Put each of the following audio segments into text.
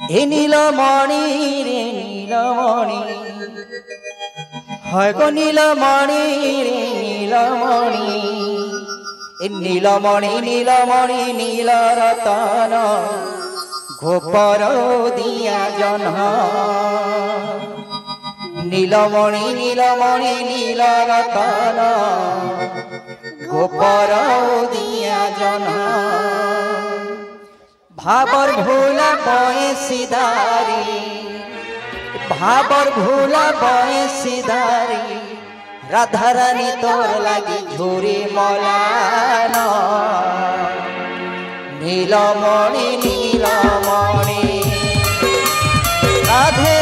এ নীলমণি রে নীলমণি হয় গো নীলমণি রে নীলমণি এ নীলমণি নীলমণি নীলরতন গোপর দিয়া জন নীলমণি নীলমণি নীলরতন গোপর দিয়া জন ভাবর ভোলা বয়সিদারি ভাবর ভোলা বয়সিদারি রাধারানী তোর লাগি ঝুরি মলান নীলমণি নীলমণি রাধে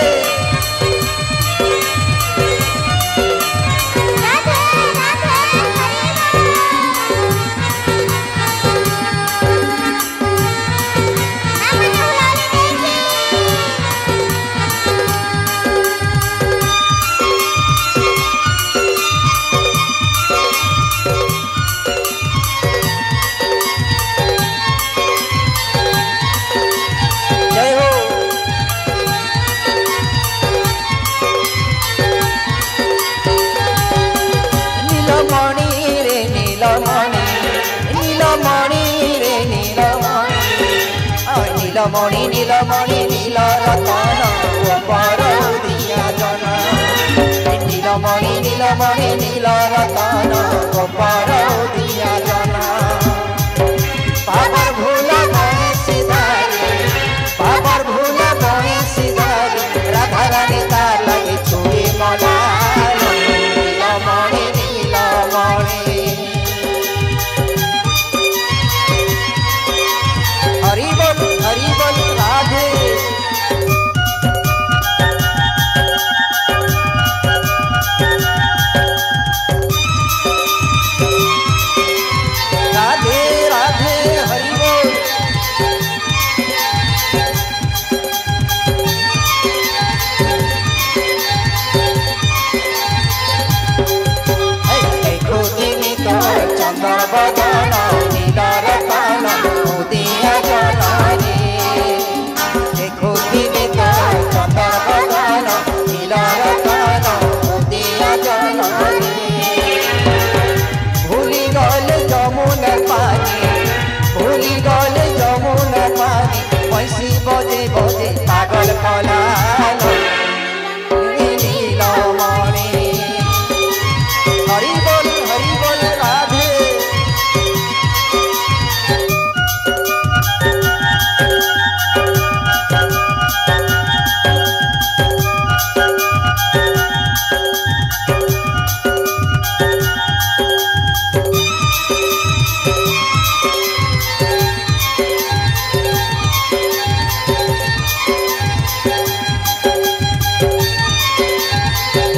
নীলমণি নীলমণি নীলরতন গোপর দিয়া জন নীলমণি নীলমণি নীলরতন গোপর দিয়া জন বাবার ভোলা বয়সিদারি বাবার ভোলা বয়সিদারি রাধারানী তার লাগে ছুরি মলান নীলমণি নীলমণি হরি বল রাধে রাধে রাধে হরি বল দেখো দিনি তোর চন্দন বদন নীলরতন উদিয়া জননী দেখো দিনি তোর চন্দন বদন নীলরতন উদিয়া জননী ভুলি গলে যমুনার পানি ভুলি গলে যমুনার পানি বংশী বজে বজে পাগল কলাল নীলমণি হরি বল রাধে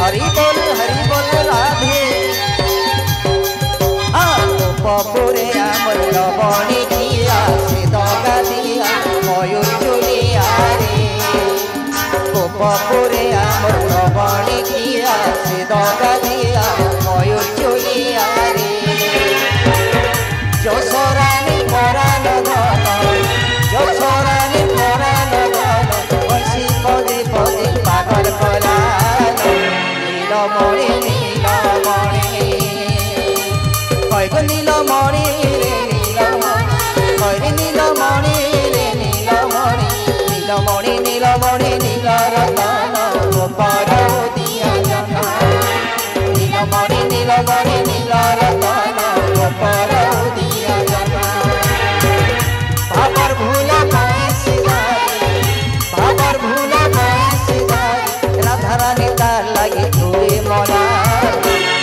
हरि बोल राधे गोपपुरे आमर लवणी दिया से दगा दिया मयूर चुलिया रे गोपपुरे आमर लवणी दिया से दगा दिया मयूर चुलिया रे যশোরানী পরাণ ধন যশোরানী পরাণ ধন বংশী পদে পদে পাগল কলান নীলমণি নীলমণি হয় গো নীলমণি রে নীলমণি হয় রে নীলমণি রে নীলমণি নীলমণি নীলমণি নীলরতন গোপর দিয়া জন নীলমণি নীলমণি নীলরতন গোপর দিয়া জন বাবার ভোলা বয়সিদারি বাবার ভোলা বয়সিদারি রাধারানী তার লাগে ঝুরি মলান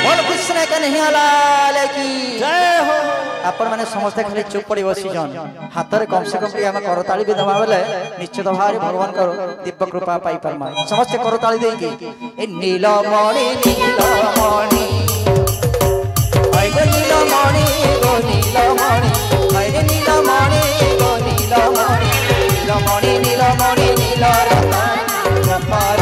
বল কৃষ্ণ কन्हैया लाल की जय हो आपण माने समस्त खाली चुप पड़ी बसी जन हाथ रे कम से कम हम करताली भी दबा बेले निश्चित भारी भगवान करो दिव्य कृपा पाई परमा समस्त करताली देई की ए नीलमणि नीलमणि हाय गो नीलमणि गो नीलमणि हाय रे नीलमणि गो नीलमणि नीलमणि नीलमणि नीलरतन गोपाल